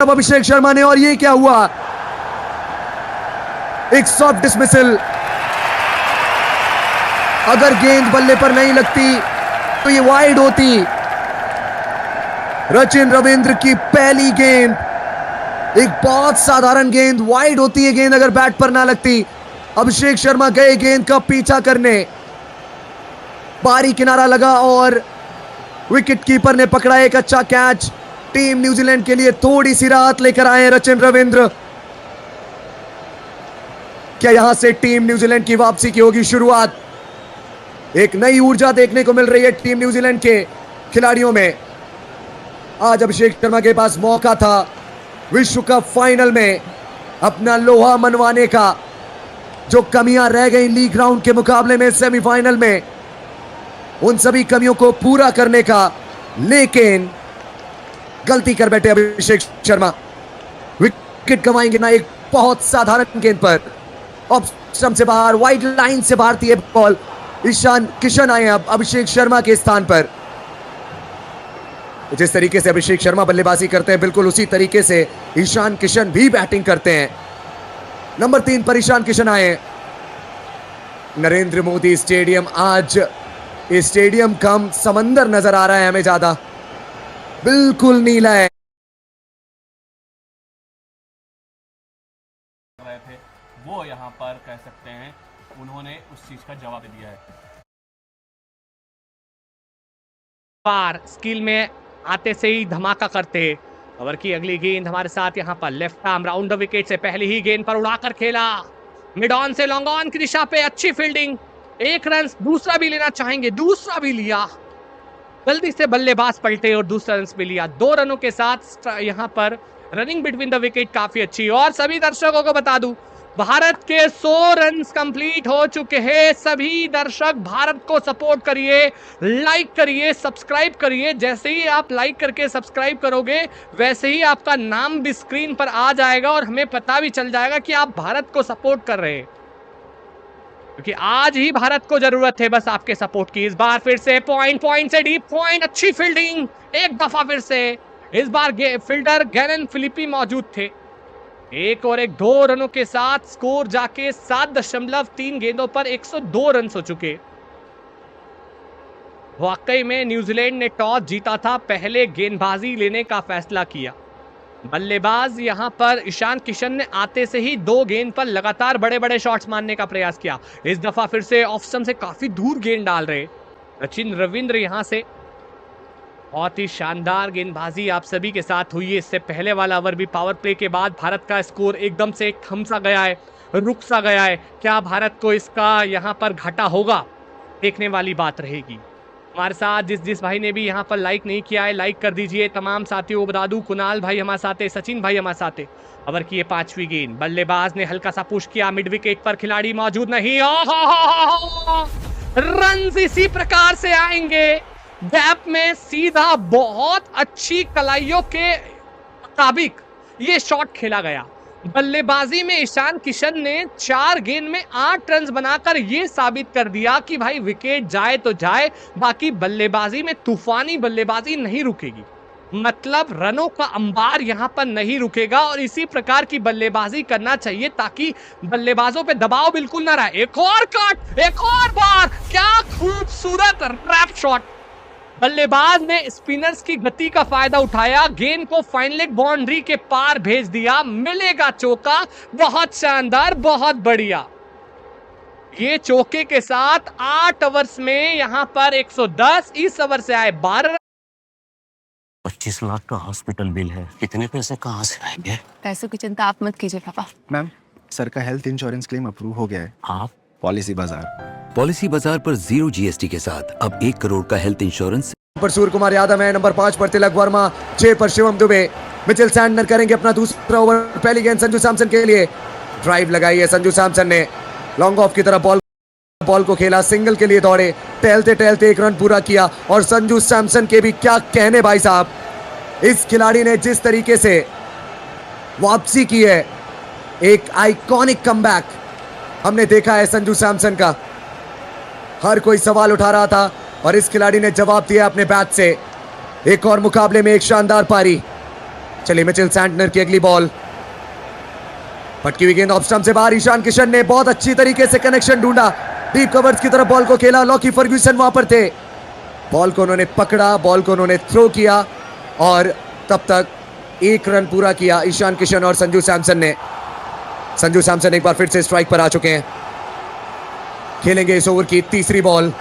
अब अभिषेक शर्मा ने, और ये क्या हुआ, एक सॉफ्ट डिसमिसल। अगर गेंद बल्ले पर नहीं लगती तो ये वाइड होती। रचिन रविंद्र की पहली गेंद, एक बहुत साधारण गेंद, वाइड होती है गेंद अगर बैट पर ना लगती। अभिषेक शर्मा गए गेंद का पीछा करने, बारी किनारा लगा और विकेट कीपर ने पकड़ा एक अच्छा कैच। टीम न्यूजीलैंड के लिए थोड़ी सी राहत लेकर आए रचिन रविंद्र। क्या यहां से टीम न्यूजीलैंड की वापसी की होगी शुरुआत? एक नई ऊर्जा देखने को मिल रही है टीम न्यूजीलैंड के खिलाड़ियों में। आज अभिषेक शर्मा के पास मौका था विश्व कप फाइनल में अपना लोहा मनवाने का। जो कमियां रह गई लीग राउंड के मुकाबले में सेमीफाइनल में, उन सभी कमियों को पूरा करने का, लेकिन गलती कर बैठे अभिषेक शर्मा। विकेट गंवाएंगे ना एक बहुत साधारण गेंद पर, ऑफ स्टंप से बाहर, वाइड लाइन से बाहर थी ये बॉल। ईशान किशन आए अब अभिषेक शर्मा के स्थान पर। जिस तरीके से अभिषेक शर्मा बल्लेबाजी करते हैं, बिल्कुल उसी तरीके से ईशान किशन भी बैटिंग करते हैं। नंबर 3 पर ईशान किशन आए। नरेंद्र मोदी स्टेडियम, आज ये स्टेडियम कम समंदर नजर आ रहा है हमें ज्यादा, बिल्कुल नीला है। वो यहाँ पर कह सकते हैं उन्होंने उस चीज का जवाब दिया है। पार स्किल में आते से ही धमाका करते। ओवर की अगली गेंद हमारे साथ यहाँ पर left arm round the wicket से पहली ही गेंद पर उड़ाकर खेला, मिड ऑन से लॉन्ग ऑन की दिशा पे, अच्छी फील्डिंग। 1 रन, दूसरा भी लेना चाहेंगे, दूसरा भी लिया। जल्दी से बल्लेबाज पलटे और दूसरा रन भी लिया। 2 रनों के साथ यहाँ पर रनिंग बिटवीन द विकेट काफी अच्छी। और सभी दर्शकों को बता दूं, भारत के 100 रन कंप्लीट हो चुके हैं। सभी दर्शक भारत को सपोर्ट करिए, लाइक करिए, सब्सक्राइब करिए। जैसे ही आप लाइक करके सब्सक्राइब करोगे वैसे ही आपका नाम भी स्क्रीन पर आ जाएगा और हमें पता भी चल जाएगा कि आप भारत को सपोर्ट कर रहे हैं, क्योंकि आज ही भारत को जरूरत है बस आपके सपोर्ट की। इस बार फिर से पॉइंट से डीप पॉइंट, अच्छी फील्डिंग एक दफा फिर से। इस बार फील्डर गैलन फिलिपी मौजूद थे। 1 और 1 2 रनों के साथ स्कोर जाके 7.3 गेंदों पर 102 रन हो चुके। वाकई में न्यूजीलैंड ने टॉस जीता था, पहले गेंदबाजी लेने का फैसला किया। बल्लेबाज यहां पर ईशान किशन ने आते से ही 2 गेंद पर लगातार बड़े बड़े शॉट्स मारने का प्रयास किया। इस दफा फिर से ऑफ स्टंप से काफी दूर गेंद डाल रहे रचिन रविंद्र। यहां से बहुत ही शानदार गेंदबाजी आप सभी के साथ हुई है। इससे पहले वाला ओवर भी पावर प्ले के बाद भारत का स्कोर एकदम से थम सा गया है, रुक सा गया है। क्या भारत को इसका यहाँ पर घाटा होगा, देखने वाली बात रहेगी। हमारे साथ जिस भाई ने भी यहाँ पर लाइक नहीं किया है, लाइक कर दीजिए। तमाम साथियों को बता दूं, कुणाल भाई हमारे साथ है, सचिन भाई हमारे साथ है। ओवर की 5वीं गेंद, बल्लेबाज ने हल्का सा पुश किया, मिड विकेट पर खिलाड़ी मौजूद नहीं। रन इसी प्रकार से आएंगे, गैप में सीधा, बहुत अच्छी कलाइयों के मुताबिक ये शॉट खेला गया। बल्लेबाजी में ईशान किशन ने 4 गेंद में 8 रन बनाकर ये साबित कर दिया कि भाई विकेट जाए तो जाए, बाकी बल्लेबाजी में तूफानी बल्लेबाजी नहीं रुकेगी। मतलब रनों का अंबार यहां पर नहीं रुकेगा और इसी प्रकार की बल्लेबाजी करना चाहिए ताकि बल्लेबाजों पे दबाव बिल्कुल ना रहे। एक और कट, एक और बार, क्या खूबसूरत रैप शॉट। बल्लेबाज ने स्पिनर्स की गति का फायदा उठाया, गेंद को फाइन लेग बाउंड्री के पार भेज दिया, मिलेगा चौका। बहुत शानदार, बहुत बढ़िया। ये चौके के साथ 8 ओवर्स में यहां पर 110, इस ओवर से आए 12। 25 लाख का हॉस्पिटल बिल है, इतने पैसे कहाँ से आएंगे? पैसों की चिंता आप मत कीजिए पापा। मैम, सर का हेल्थ इंश्योरेंस क्लेम अप्रूव हो गया है। आप? पॉलिसी बाजार। पॉलिसी बाजार पर 0 GST के साथ अब 1 करोड़ का हेल्थ इंश्योरेंस। पर सूर्य कुमार यादव है, नंबर 5 पर तिलक वर्मा, 6 पर शिवम दुबे। मिचेल सैंडनर करेंगे अपना दूसरा ओवर। पहली गेंद संजू सैमसन के लिए, ड्राइव लगाई है संजू सैमसन ने, लॉन्ग ऑफ की तरफ बॉल को खेला, सिंगल के लिए दौड़े, टहलते टहलते 1 रन पूरा किया। और संजू सैमसन के भी क्या कहने भाई साहब, इस खिलाड़ी ने जिस तरीके से वापसी की है, एक आइकॉनिक कमबैक हमने देखा है संजू सैमसन का। हर कोई सवाल उठा रहा था और इस खिलाड़ी ने जवाब दिया अपने बैट से। एक और मुकाबले में एक शानदार पारी। चलिए मिचेल सैंटनर की अगली बॉल, पटकी हुई गेंद ऑफ स्टंप से बाहर। ईशान किशन ने बहुत अच्छी तरीके से कनेक्शन ढूंढा, डीप कवर्स की तरफ बॉल को खेला। लॉकी फर्ग्यूसन वहां पर थे, बॉल को उन्होंने पकड़ा, बॉल को उन्होंने थ्रो किया और तब तक 1 रन पूरा किया ईशान किशन और संजू सैमसन ने। संजू सैमसन एक बार फिर से स्ट्राइक पर आ चुके हैं, खेलेंगे इस ओवर की तीसरी बॉल।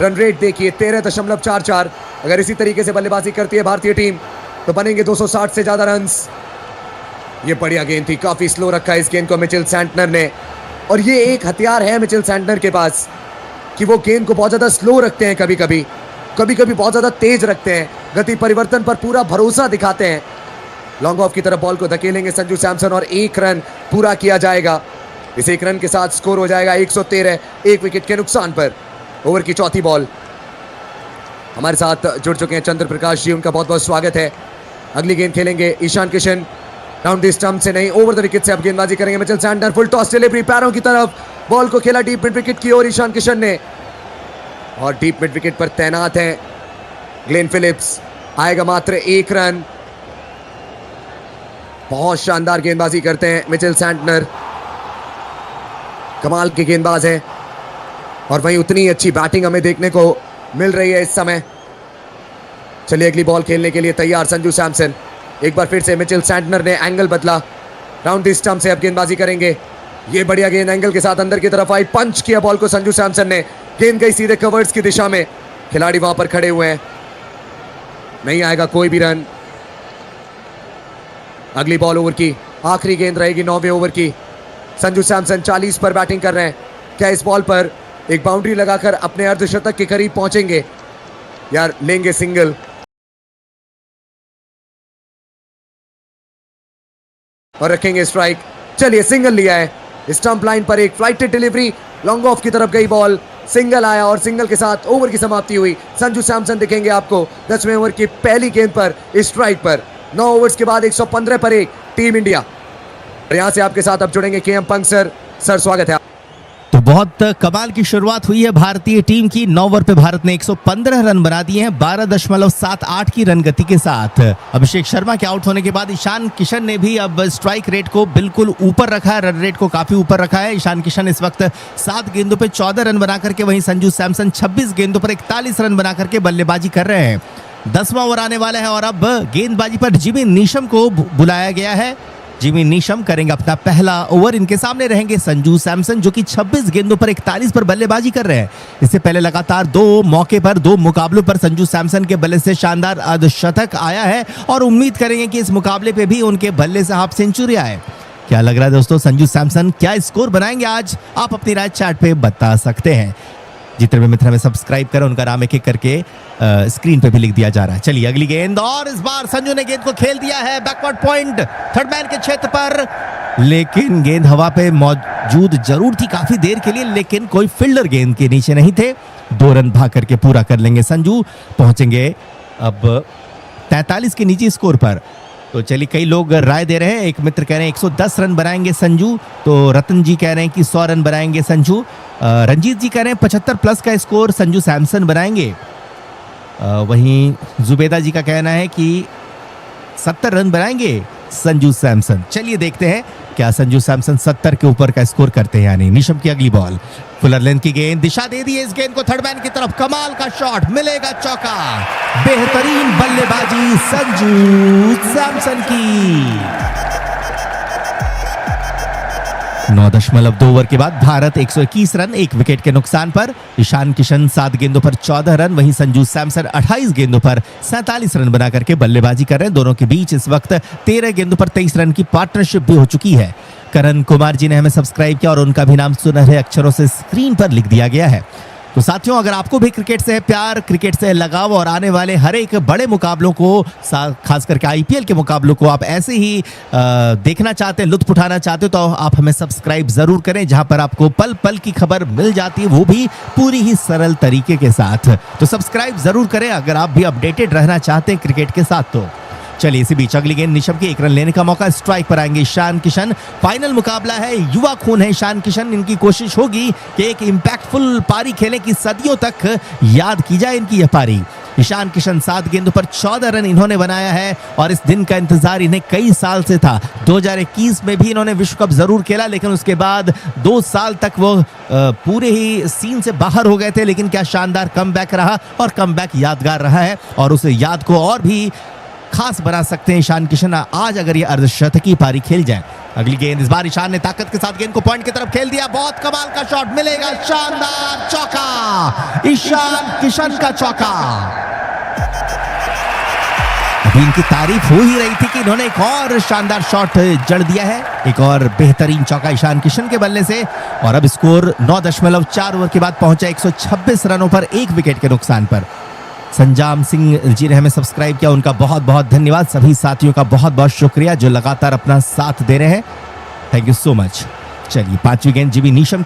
रन रेट देखिए 13.44। अगर इसी तरीके से बल्लेबाजी करती है भारतीय टीम तो बनेंगे 260 से ज्यादा रन्स। ये बढ़िया गेंद थी, काफी स्लो रखा है इस गेंद को मिचेल सैंटनर ने, और ये एक हथियार है मिचेल सैंटनर के पास कि वो गेंद को बहुत ज्यादा स्लो रखते हैं, कभी कभी बहुत ज्यादा तेज रखते हैं, गति परिवर्तन पर पूरा भरोसा दिखाते हैं। लॉन्ग ऑफ की तरफ बॉल को धकेलेंगे संजू सैमसन और 1 रन पूरा किया जाएगा। इस 1 रन के साथ स्कोर हो जाएगा 113, 1 विकेट के नुकसान पर। ओवर की चौथी बॉल, हमारे साथ जुड़ चुके हैं चंद्र प्रकाश जी, उनका बहुत बहुत स्वागत है। अगली गेंद खेलेंगे Ishan Kishan, round the stump से नहीं, ओवर द विकेट से अब गेंदबाजी करेंगे Mitchell Santner. Full toss delivery पैरों की तरफ, बॉल को खेला डीप मिड विकेट की ओर ईशान किशन ने, और डीप मिड विकेट पर तैनात है ग्लेन फिलिप्स। आएगा मात्र 1 रन। बहुत शानदार गेंदबाजी करते हैं मिचेल सैंटनर, कमाल के गेंदबाज हैं, और वहीं उतनी अच्छी बैटिंग हमें देखने को मिल रही है इस समय। चलिए अगली बॉल खेलने के लिए तैयार संजू सैमसन। एक बार फिर से मिचेल सैंटनर ने एंगल बदला, राउंड द स्टंप से अब गेंदबाजी करेंगे। ये बढ़िया गेंद एंगल के साथ अंदर की तरफ आई, पंच किया बॉल को संजू सैमसन ने, गेंद गई सीधे कवर्स की दिशा में। खिलाड़ी वहां पर खड़े हुए हैं, नहीं आएगा कोई भी रन। अगली बॉल ओवर की आखिरी गेंद रहेगी 9वें ओवर की। संजू सैमसन 40 पर बैटिंग कर रहे हैं। क्या इस बॉल पर एक बाउंड्री लगाकर अपने अर्धशतक के करीब पहुंचेंगे या लेंगे सिंगल? और रखेंगे स्ट्राइक। चलिए सिंगल लिया है, स्टंप लाइन पर एक फ्लाइटेड डिलीवरी, लॉन्ग ऑफ की तरफ गई बॉल, सिंगल आया और सिंगल के साथ ओवर की समाप्ति हुई। संजू सैमसन दिखेंगे आपको 10वें ओवर की पहली गेंद पर स्ट्राइक पर। 9 ओवर्स के बाद 115 पर 1 टीम इंडिया। और यहां से आपके साथ अब जुड़ेंगे केएम पंग सर। सर स्वागत है। तो बहुत कमाल की शुरुआत हुई है भारतीय टीम की। 9 ओवर पे भारत ने 115 रन बना दिए हैं 12.78 की रन गति के साथ। अभिषेक शर्मा के आउट होने के बाद ईशान किशन ने भी अब स्ट्राइक रेट को बिल्कुल ऊपर रखा है, रन रेट को काफी ऊपर रखा है। ईशान किशन इस वक्त 7 गेंदों पे 14 रन बना करके, वहीं संजू सैमसन 26 गेंदों पर 41 रन बना करके बल्लेबाजी कर रहे हैं। 10वां ओवर आने वाला है और अब गेंदबाजी पर जिमी नीशम को बुलाया गया है। जिमी नीशम करेंगे अपना पहला ओवर। इनके सामने रहेंगे संजू सैमसन, जो कि 26 गेंदों पर 41 पर बल्लेबाजी कर रहे हैं। इससे पहले लगातार 2 मौके पर 2 मुकाबलों पर संजू सैमसन के बल्ले से शानदार अर्धशतक आया है और उम्मीद करेंगे कि इस मुकाबले पे भी उनके बल्ले से हाफ सेंचुरी आए। क्या लग रहा है दोस्तों, संजू सैमसन क्या स्कोर बनाएंगे आज? आप अपनी राय चैट पे बता सकते हैं। जितने भी मित्र हमें सब्सक्राइब करें उनका नाम एक-एक करके स्क्रीन पे भी लिख दिया जा रहा है। चलिए अगली गेंद, और इस बार संजू ने गेंद को खेल दिया है बैकवर्ड पॉइंट थर्ड मैन के क्षेत्र पर, लेकिन गेंद हवा पे मौजूद जरूर थी काफी देर के लिए, लेकिन कोई फील्डर गेंद के नीचे नहीं थे। 2 रन भाग करके पूरा कर लेंगे संजू, पहुंचेंगे अब 43 के नीचे स्कोर पर। तो चलिए कई लोग राय दे रहे हैं। एक मित्र कह रहे हैं 110 रन बनाएंगे संजू, तो रतन जी कह रहे हैं कि 100 रन बनाएंगे संजू। रंजीत जी कह रहे हैं 75 प्लस का स्कोर संजू सैमसन बनाएंगे। वहीं जुबेदा जी का कहना है कि 70 रन बनाएंगे संजू सैमसन। चलिए देखते हैं क्या संजू सैमसन 70 के ऊपर का स्कोर करते हैं या नहीं। निशम की अगली बॉल, फुलर लेंथ की गेंद, दिशा दे दी है इस गेंद को थर्ड मैन की तरफ, कमाल का शॉट, मिलेगा चौका। बेहतरीन बल्लेबाजी संजू सैमसन की। 9.2 ओवर के बाद भारत 121 रन 1 विकेट के नुकसान पर। ईशान किशन 7 गेंदों पर 14 रन, वहीं संजू सैमसन 28 गेंदों पर 47 रन बना करके बल्लेबाजी कर रहे हैं। दोनों के बीच इस वक्त 13 गेंदों पर 23 रन की पार्टनरशिप भी हो चुकी है। करण कुमार जी ने हमें सब्सक्राइब किया और उनका भी नाम सुनहरे अक्षरों से स्क्रीन पर लिख दिया गया है। तो साथियों, अगर आपको भी क्रिकेट से है प्यार, क्रिकेट से लगाव और आने वाले हर एक बड़े मुकाबलों को, खास करके आईपीएल के मुकाबलों को आप ऐसे ही देखना चाहते हैं, लुत्फ उठाना चाहते हो, तो आप हमें सब्सक्राइब जरूर करें, जहां पर आपको पल पल की खबर मिल जाती है, वो भी पूरी ही सरल तरीके के साथ। तो सब्सक्राइब जरूर करें अगर आप भी अपडेटेड रहना चाहते हैं क्रिकेट के साथ। तो चलिए इसी बीच अगली गेंद, निशम के 1 रन लेने का मौका, स्ट्राइक पर आएंगे ईशान किशन। फाइनल मुकाबला है, युवा खून है ईशान किशन। इनकी कोशिश होगी कि एक इंपैक्टफुल पारी खेलें कि सदियों तक याद की जाए इनकी यह पारी। ईशान किशन 7 गेंदों पर 14 रन इन्होंने बनाया है और इस दिन का इंतजार इन्हें कई साल से था। 2021 में भी इन्होंने विश्व कप जरूर खेला, लेकिन उसके बाद 2 साल तक वो पूरे ही सीन से बाहर हो गए थे। लेकिन क्या शानदार कमबैक रहा, और कमबैक यादगार रहा है और उस याद को और भी खास बना सकते हैं ईशान किशन आज अगर ये अर्धशतकी पारी खेल जाए। अगली गेंद, इस बार ईशान ने ताकत के साथ गेंद को पॉइंट की तरफ खेल दिया। बहुत कमाल का शॉट मिलेगा, शानदार चौका, ईशान किशन का चौका। अभी इनकी तारीफ हो ही रही थी कि इन्होंने एक और शानदार शॉट जड़ दिया है। एक और बेहतरीन चौका ईशान किशन के बल्ले से, और अब स्कोर 9.4 ओवर के बाद पहुंचा 126 रनों पर 1 विकेट के नुकसान पर। संजाम सिंह जी ने हमें सब्सक्राइब किया, उनका बहुत बहुत धन्यवाद। सभी साथियों का बहुत बहुत शुक्रिया जो लगातार अपना साथ दे रहे हैं। Thank you so much. चलिए 5वीं गेंद जीबी नीशम